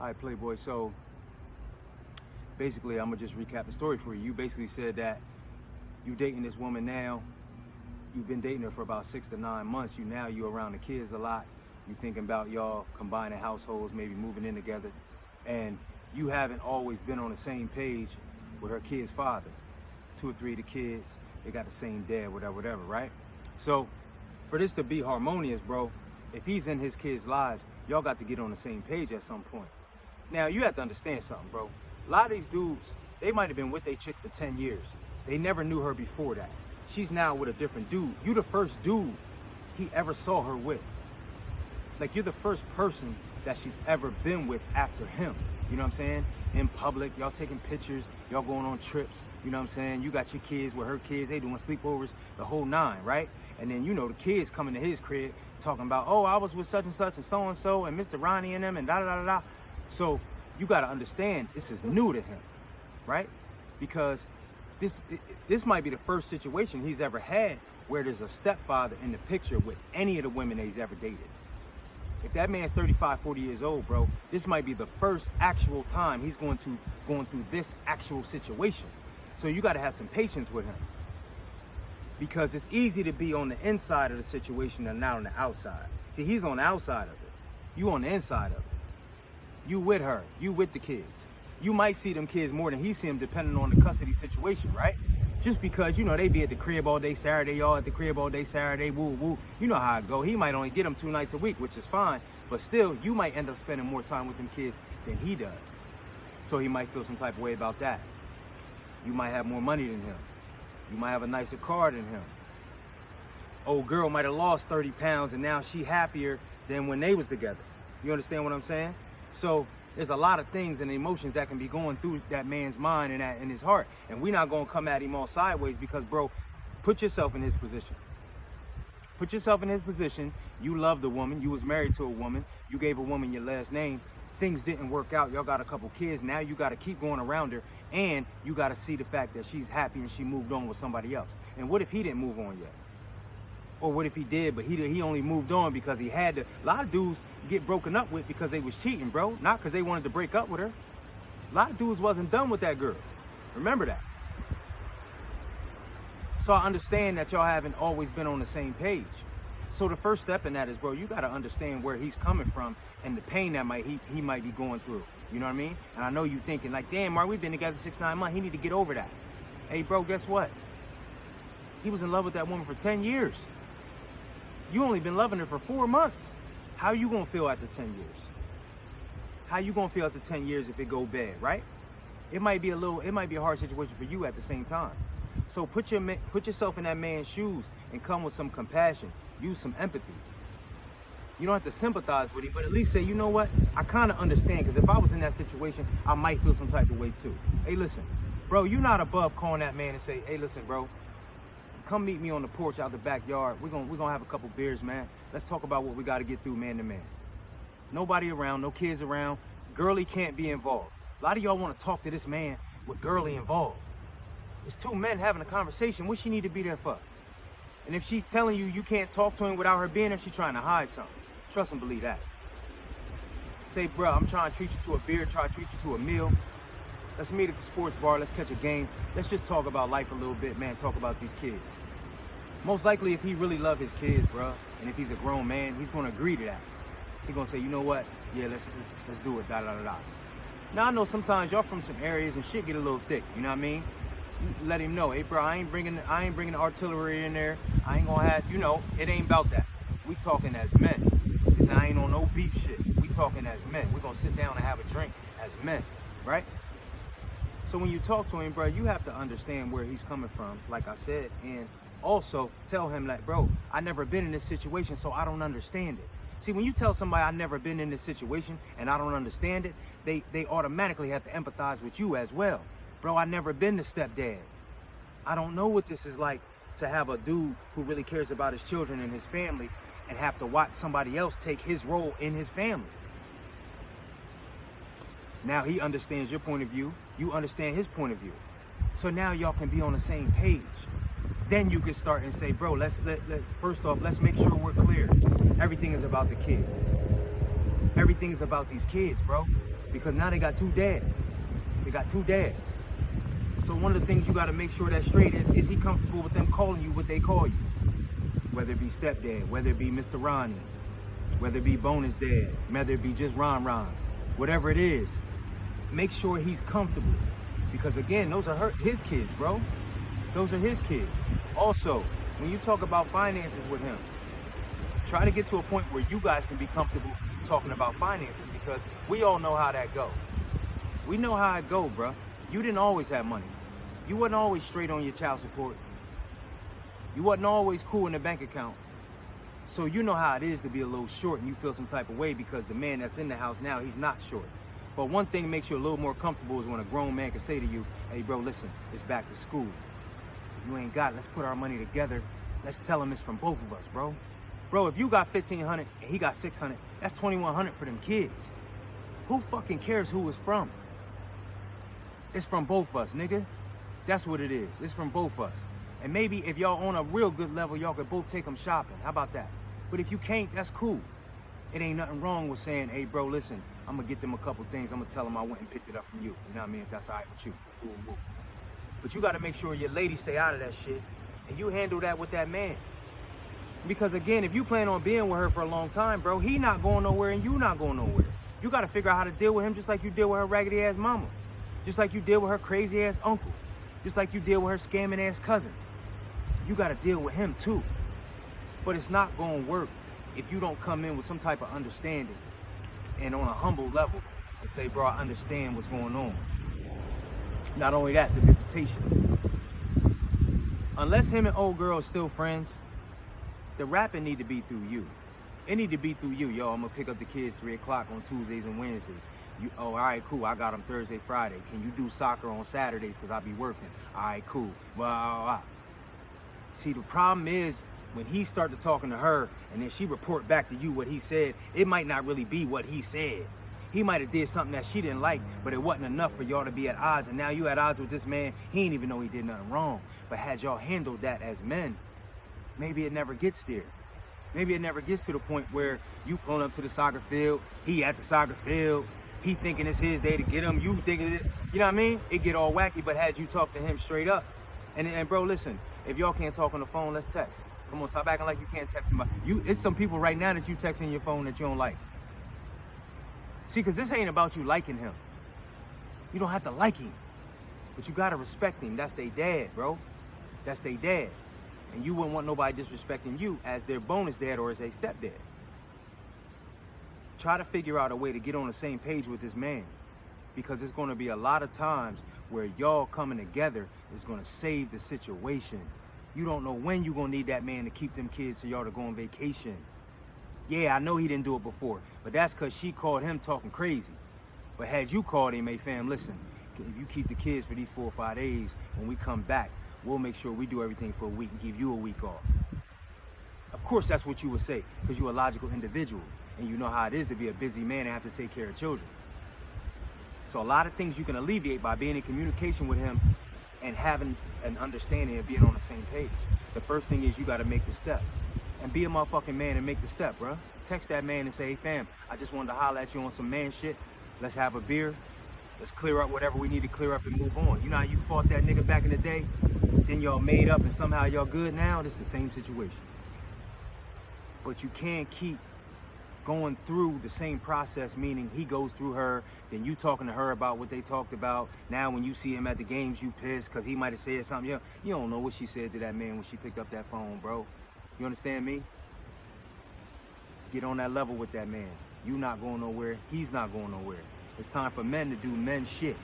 All right, Playboy. So basically, I'm gonna just recap the story for you. You basically said that you dating this woman now. You've been dating her for about 6 to 9 months. You around the kids a lot. You thinking about y'all combining households, maybe moving in together, and you haven't always been on the same page with her kid's father. 2 or 3 of the kids, they got the same dad, whatever, right? So for this to be harmonious, bro, if he's in his kids' lives, y'all got to get on the same page at some point. Now, you have to understand something, bro. A lot of these dudes, they might have been with their chick for 10 years. They never knew her before that. She's now with a different dude. You the first dude he ever saw her with. Like, you're the first person that she's ever been with after him. You know what I'm saying? In public, y'all taking pictures, y'all going on trips. You know what I'm saying? You got your kids with her kids, they doing sleepovers, the whole 9, right? And then, the kids coming to his crib talking about, oh, I was with such and such and so and Mr. Ronnie and them and da-da-da-da. So you got to understand, this is new to him, right? Because this might be the first situation he's ever had where there's a stepfather in the picture with any of the women that he's ever dated. If that man's 35, 40 years old, bro, this might be the first actual time he's going through this actual situation. So you got to have some patience with him. Because it's easy to be on the inside of the situation and not on the outside. See, he's on the outside of it. You on the inside of it. You with her, you with the kids. You might see them kids more than he see them depending on the custody situation, right? Just because, they be at the crib all day Saturday, y'all at the crib all day Saturday, woo, woo. You know how it go. He might only get them 2 nights a week, which is fine. But still, you might end up spending more time with them kids than he does. So he might feel some type of way about that. You might have more money than him. You might have a nicer car than him. Old girl might have lost 30 pounds and now she happier than when they was together. You understand what I'm saying? So there's a lot of things and emotions that can be going through that man's mind and in his heart. And we're not going to come at him all sideways because, bro, put yourself in his position. Put yourself in his position. You loved a woman. You was married to a woman. You gave a woman your last name. Things didn't work out. Y'all got a couple kids. Now you got to keep going around her. And you got to see the fact that she's happy and she moved on with somebody else. And what if he didn't move on yet? Or what if he did, but he only moved on because he had to. A lot of dudes get broken up with because they was cheating, bro. Not because they wanted to break up with her. A lot of dudes wasn't done with that girl. Remember that. So I understand that y'all haven't always been on the same page. So the first step in that is, bro, you got to understand where he's coming from and the pain that he might be going through. You know what I mean? And I know you thinking like, damn, Mark, we've been together 6, 9 months. He need to get over that. Hey, bro, guess what? He was in love with that woman for 10 years. You only been loving her for 4 months. How you gonna feel after 10 years? How you gonna feel after 10 years if it go bad, right? It might be a hard situation for you at the same time. So put yourself in that man's shoes and come with some compassion. Use some empathy. You don't have to sympathize with him, but at least say, you know what? I kind of understand, because if I was in that situation, I might feel some type of way too. Hey, listen, bro, you're not above calling that man and say, hey, listen, bro, come meet me on the porch out the backyard. We're gonna have a couple beers, man. Let's talk about what we got to get through man to man. Nobody around, no kids around. Girlie can't be involved. A lot of y'all want to talk to this man with Girlie involved. It's 2 men having a conversation. What she need to be there for? And if she's telling you you can't talk to him without her being there, she's trying to hide something. Trust and believe that. Say, bro, I'm trying to treat you to a beer, try to treat you to a meal. Let's meet at the sports bar. Let's catch a game. Let's just talk about life a little bit, man. Talk about these kids. Most likely, if he really loves his kids, bro, and if he's a grown man, he's going to agree to that. He's going to say, you know what? Yeah, let's do it, da-da-da-da. Now, I know sometimes y'all from some areas and shit get a little thick, you know what I mean? You let him know, hey, bro, I ain't bringing the artillery in there. I ain't going to have, it ain't about that. We talking as men. This I ain't on no beef shit. We talking as men. We're going to sit down and have a drink as men, right? So when you talk to him, bro, you have to understand where he's coming from, like I said, and also tell him like, bro, I never been in this situation, so I don't understand it. See, when you tell somebody I never been in this situation and I don't understand it, they automatically have to empathize with you as well. Bro, I never been the stepdad. I don't know what this is like to have a dude who really cares about his children and his family and have to watch somebody else take his role in his family. Now he understands your point of view. You understand his point of view. So now y'all can be on the same page. Then you can start and say, bro, first off, let's make sure we're clear. Everything is about the kids. Everything is about these kids, bro. Because now they got two dads. They got two dads. So one of the things you got to make sure that's straight is he comfortable with them calling you what they call you? Whether it be stepdad, whether it be Mr. Ronnie, whether it be bonus dad, whether it be just Ron, whatever it is, make sure he's comfortable. Because again, those are his kids, bro. Those are his kids. Also, when you talk about finances with him, try to get to a point where you guys can be comfortable talking about finances, because we all know how that go. We know how it go, bro. You didn't always have money. You wasn't always straight on your child support. You wasn't always cool in the bank account. So you know how it is to be a little short and you feel some type of way because the man that's in the house now, he's not short. But one thing makes you a little more comfortable is when a grown man can say to you, hey bro, listen, it's back to school. If you ain't got it, let's put our money together. Let's tell him it's from both of us, bro. Bro, if you got $1,500 and he got $600, that's $2,100 for them kids. Who fucking cares who it's from? It's from both of us, nigga. That's what it is. It's from both of us. And maybe if y'all on a real good level, y'all could both take them shopping. How about that? But if you can't, that's cool. It ain't nothing wrong with saying, hey, bro, listen, I'm going to get them a couple things. I'm going to tell them I went and picked it up from you. You know what I mean? If that's all right with you. Cool, cool. But you got to make sure your lady stay out of that shit. And you handle that with that man. Because, again, if you plan on being with her for a long time, bro, he not going nowhere and you not going nowhere. You got to figure out how to deal with him just like you deal with her raggedy-ass mama. Just like you deal with her crazy-ass uncle. Just like you deal with her scamming-ass cousin. You got to deal with him, too. But it's not going to work if you don't come in with some type of understanding and on a humble level and say, bro, I understand what's going on. Not only that, the visitation. Unless him and old girl are still friends, the rapping need to be through you. It need to be through you. Yo, I'm going to pick up the kids 3 o'clock on Tuesdays and Wednesdays. Oh, all right, cool. I got them Thursday, Friday. Can you do soccer on Saturdays because I be working? All right, cool. Well, see, the problem is when he started talking to her and then she report back to you what he said, it might not really be what he said. He might have did something that she didn't like, but it wasn't enough for y'all to be at odds. And now you at odds with this man. He didn't even know he did nothing wrong. But had y'all handled that as men, maybe it never gets there. Maybe it never gets to the point where you pulling up to the soccer field, he at the soccer field, he thinking it's his day to get him, you thinking it, you know what I mean? It get all wacky, but had you talk to him straight up. And bro, listen, if y'all can't talk on the phone, let's text. Come on, stop acting like you can't text somebody. It's some people right now that you text in your phone that you don't like. See, because this ain't about you liking him. You don't have to like him, but you got to respect him. That's their dad, bro. That's their dad. And you wouldn't want nobody disrespecting you as their bonus dad or as their stepdad. Try to figure out a way to get on the same page with this man, because there's going to be a lot of times where y'all coming together is going to save the situation. You don't know when you're going to need that man to keep them kids so y'all to go on vacation. Yeah, I know he didn't do it before, but that's because she called him talking crazy. But had you called him, hey fam, listen, if you keep the kids for these 4 or 5 days, when we come back, we'll make sure we do everything for a week and give you a week off. Of course, that's what you would say, because you're a logical individual. And you know how it is to be a busy man and have to take care of children. So a lot of things you can alleviate by being in communication with him and having an understanding of being on the same page. The first thing is you got to make the step. And be a motherfucking man and make the step, bro. Text that man and say, hey fam, I just wanted to holler at you on some man shit. Let's have a beer. Let's clear up whatever we need to clear up and move on. You know how you fought that nigga back in the day? Then y'all made up and somehow y'all good now? This is the same situation. But you can't keep going through the same process, meaning he goes through her, then you talking to her about what they talked about. Now when you see him at the games, you pissed because he might have said something. You don't know what she said to that man when she picked up that phone, bro. You understand me? Get on that level with that man. You not going nowhere. He's not going nowhere. It's time for men to do men shit.